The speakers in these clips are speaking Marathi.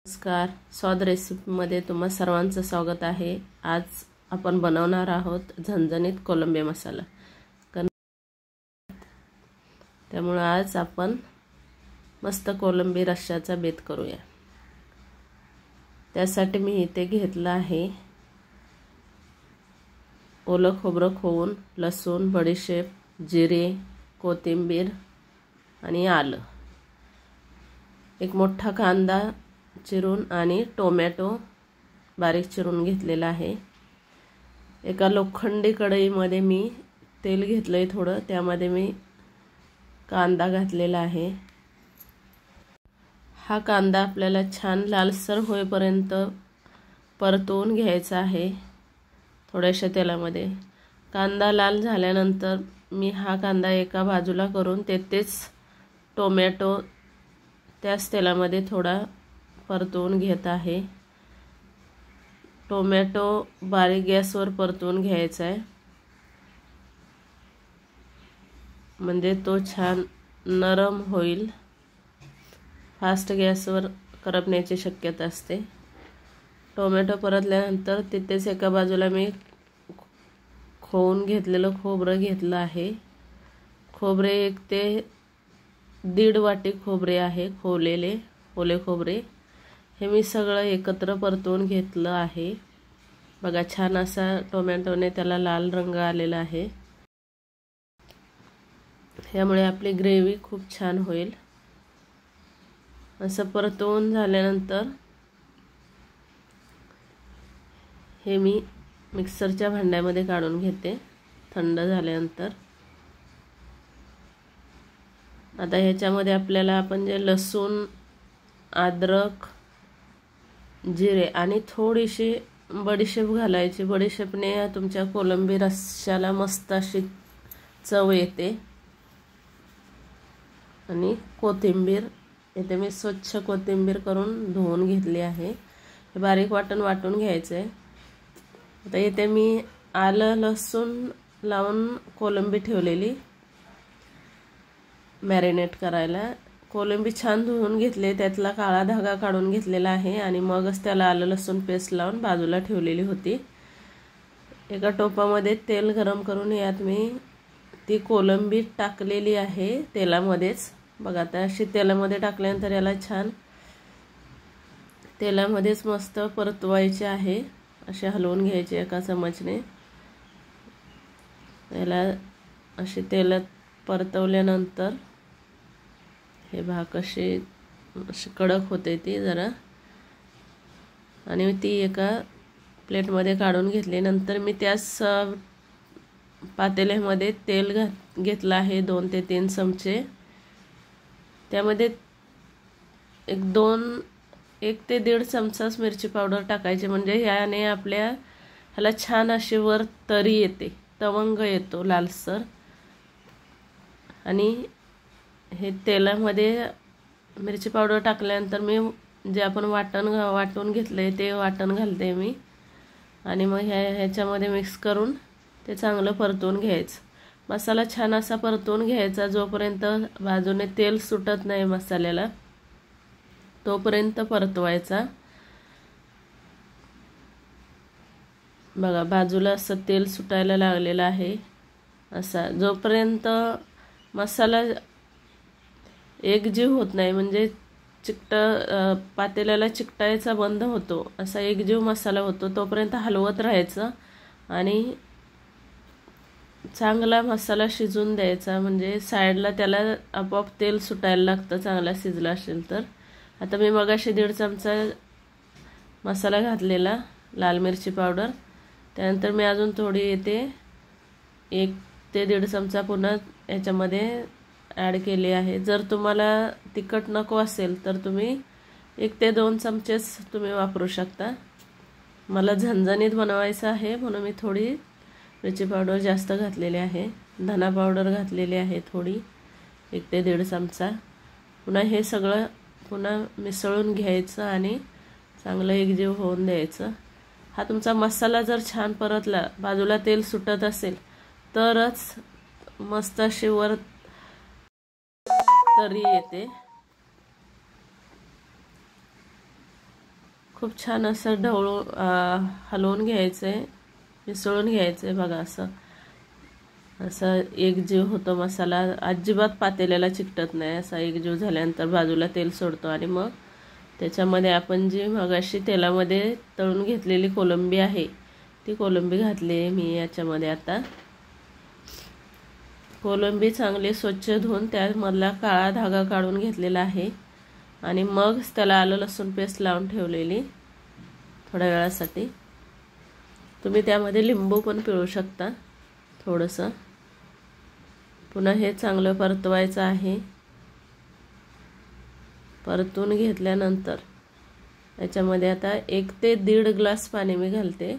नमस्कार, स्वाद रेसिपीमध्ये तुम्हा सर्वांचं स्वागत आहे। आज आपण बनवणार आहोत झणझणीत कोलंबी मसाला। त्यामुळे आज आपण मस्त कोलंबी रश्श्याचा बेत करूया। त्यासाठी मी इथे घेतलं आहे ओलं खोबरं खोवून, लसूण, बडीशेप, जिरे, कोथिंबीर आणि आलं, एक मोठा कांदा चिरून आणि टोमॅटो बारीक चिरून घेतलेला आहे। एका लोखंडी कढईमध्ये मी तेल घेतलंय थोडं, त्यामध्ये मी कांदा घातलेला आहे। हा कांदा आपल्याला छान लालसर होईपर्यंत परतवून घ्यायचा आहे थोड्याशा तेलामध्ये। कांदा लाल झाल्यानंतर मी हा कांदा एका बाजूला करून तेच टोमॅटो त्याच तेलामध्ये थोडा परतवून घेत आहे। टोमॅटो बारीक गॅसवर परतवून घ्यायचा आहे, म्हणजे तो छान नरम होईल। फास्ट गॅसवर करपण्याची शक्यता असते। टोमॅटो परतल्यानंतर तिथेच एका बाजूला मी खोवून घेतलेलं खोबरं घेतलं आहे। खोबरे 1 ते 1.5 वाटी खोबरे आहे, खोवलेले ओले खोबरे। हे मी सगळं एकत्र परतवून घेतलं आहे। बघा, छान असा टोमॅटोने त्याला लाल रंग आलेला आहे। यामुळे आपली ग्रेव्ही खूप छान होईल। असं परतवून झाल्यानंतर हे मी मिक्सरच्या भांड्यामध्ये काढून घेते थंड झाल्यानंतर। आता ह्याच्यामध्ये आपल्याला आपण जे लसूण, अद्रक, जिरे आणि थोडीशी बडीशेप घालायची। बडीशेपने तुमच्या कोलंबी रश्श्याला मस्त अशी चव येते। आणि कोथिंबीर इथे मी स्वच्छ कोथिंबीर करून धुवून घेतली आहे। हे बारीक वाटून घ्यायचं आहे। आता इथे मी आलं लसूण लावून कोलंबी ठेवलेली मॅरिनेट करायला। कोलंबी छान धुवून घेतले, त्यातला काळा धागा काढून घेतलेला आहे आणि मगच त्याला आलं लसूण पेस्ट लावून बाजूला ठेवलेली होती। एका टोपामध्ये तेल गरम करून यात मी ती कोलंबी टाकलेली आहे तेलामध्येच। बघा, आता अशी तेलामध्ये टाकल्यानंतर याला छान तेलामध्येच मस्त परतवायचे आहे। असे हलवून घ्यायचे एका चमचने। याला अशी तेलात परतवल्यानंतर हे भाग अशी कडक होते ती जरा, आणि ती एका प्लेटमध्ये काढून घेतली। नंतर मी त्याच पातेल्यामध्ये तेल घेतलं आहे 2 ते 3 चमचे। त्यामध्ये 1 ते 1.5 चमचाच मिरची पावडर टाकायची, म्हणजे याने आपल्या ह्याला छान अशी वर तरी येते, तवंग येतो लालसर। आणि हे तेलामध्ये मिरची पावडर टाकल्यानंतर मी जे आपण वाटून घेतलंय ते वाटण घालते मी, आणि मग ह्याच्यामध्ये मिक्स करून ते चांगलं परतवून घ्यायचं। मसाला छान असा परतवून घ्यायचा जोपर्यंत बाजूने तेल सुटत नाही मसाल्याला, तोपर्यंत परतवायचा। बघा, बाजूला असं तेल सुटायला लागलेलं आहे। असा जोपर्यंत मसाला एकजीव होत नाही, म्हणजे पातेल्याला चिकटायचा बंद होतो, असा एकजीव मसाला होतो, तोपर्यंत हलवत राहायचं आणि चांगला मसाला शिजून द्यायचा। म्हणजे साईडला त्याला आपोआप तेल सुटायला लागतं चांगला शिजला असेल तर। आता मी मगाशी 1.5 चमचा मसाला घातलेला लाल मिरची पावडर, त्यानंतर मी अजून थोडी येते 1 ते 1.5 चमचा पुन्हा याच्यामध्ये ॲड केली आहे। जर तुम्हाला तिखट नको असेल तर तुम्ही 1 ते 2 चमचेच तुम्ही वापरू शकता। मला झणझणीत बनवायचं आहे म्हणून मी थोडी मिरची पावडर जास्त घातलेली आहे। धना पावडर घातलेली आहे थोडी 1 ते 1.5 चमचा। पुन्हा हे सगळं पुन्हा मिसळून घ्यायचं आणि चांगलं एकजीव होऊन द्यायचं। हा तुमचा मसाला जर छान परतला, बाजूला तेल सुटत असेल, तरच मस्त अशी वर तरी येते। खूप छान असं ढवळून हलवून घ्यायचं आहे, मिसळून घ्यायचं आहे बघा. असं एकजीव होतो मसाला, अजिबात पातेल्याला चिकटत नाही. असा एकजीव झाल्यानंतर बाजूला तेल सोडतो आणि मग त्याच्यामध्ये आपण जी मगाशी तेलामध्ये तळून घेतलेली कोलंबी आहे ती कोलंबी घातली आहे मी याच्यामध्ये. आता कोलंबी चांगली स्वच्छ धुवून त्यामधला काळा धागा काढून घेतलेला आहे आणि मग त्याला आलं लसूण पेस्ट लावून ठेवलेली थोड्या वेळासाठी. तुम्ही त्यामध्ये लिंबू पण पिळू शकता थोडंसं. पुन्हा हे चांगलं परतवायचं आहे. परतून घेतल्यानंतर याच्यामध्ये आता 1 ते 1.5 ग्लास पाणी मी घालते.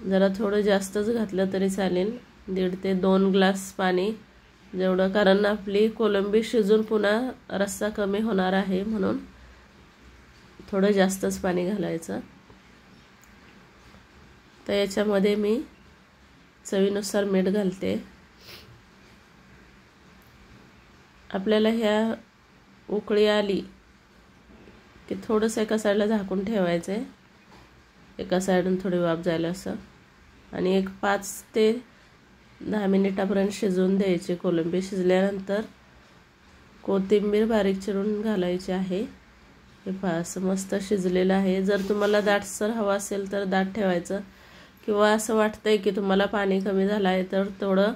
जरा थोडं जास्तच घातलं तरी चालेल, 1.5 ते 2 ग्लास पाणी जेवढं, कारण आपली कोलंबी शिजून पुन्हा रस्सा कमी होणार आहे म्हणून थोडं जास्तच पाणी घालायचं. तर याच्यामध्ये मी चवीनुसार मीठ घालते. आपल्याला ह्या उकळी आली की थोडंसं एका साईडला झाकून ठेवायचं आहे, एका साईडून थोडी वाफ जायला असं, आणि एक 5 ते 10 मिनिटापर्यंत शिजवून द्यायची. कोलंबी शिजल्यानंतर कोथिंबीर बारीक चिरून घालायची आहे. हे पहा असं मस्त शिजलेलं आहे. जर तुम्हाला दाटसर हवा असेल तर दाट ठेवायचं, किंवा असं वाटतंय की तुम्हाला पाणी कमी झालं आहे तर थोडं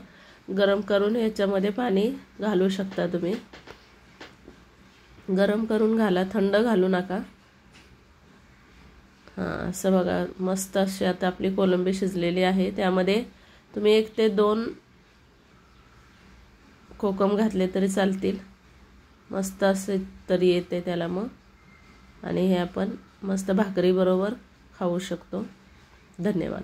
गरम करून ह्याच्यामध्ये पाणी घालू शकता तुम्ही. गरम करून घाला, थंड घालू नका. हां असं बघा मस्त अशी आता आपली कोलंबी शिजलेली आहे. त्यामध्ये तुम्ही 1 ते 2 कोकम घातले तरी चालतील, मस्त असे तरी येते त्याला मग. आणि हे आपण मस्त भाकरीबरोबर खाऊ शकतो. धन्यवाद.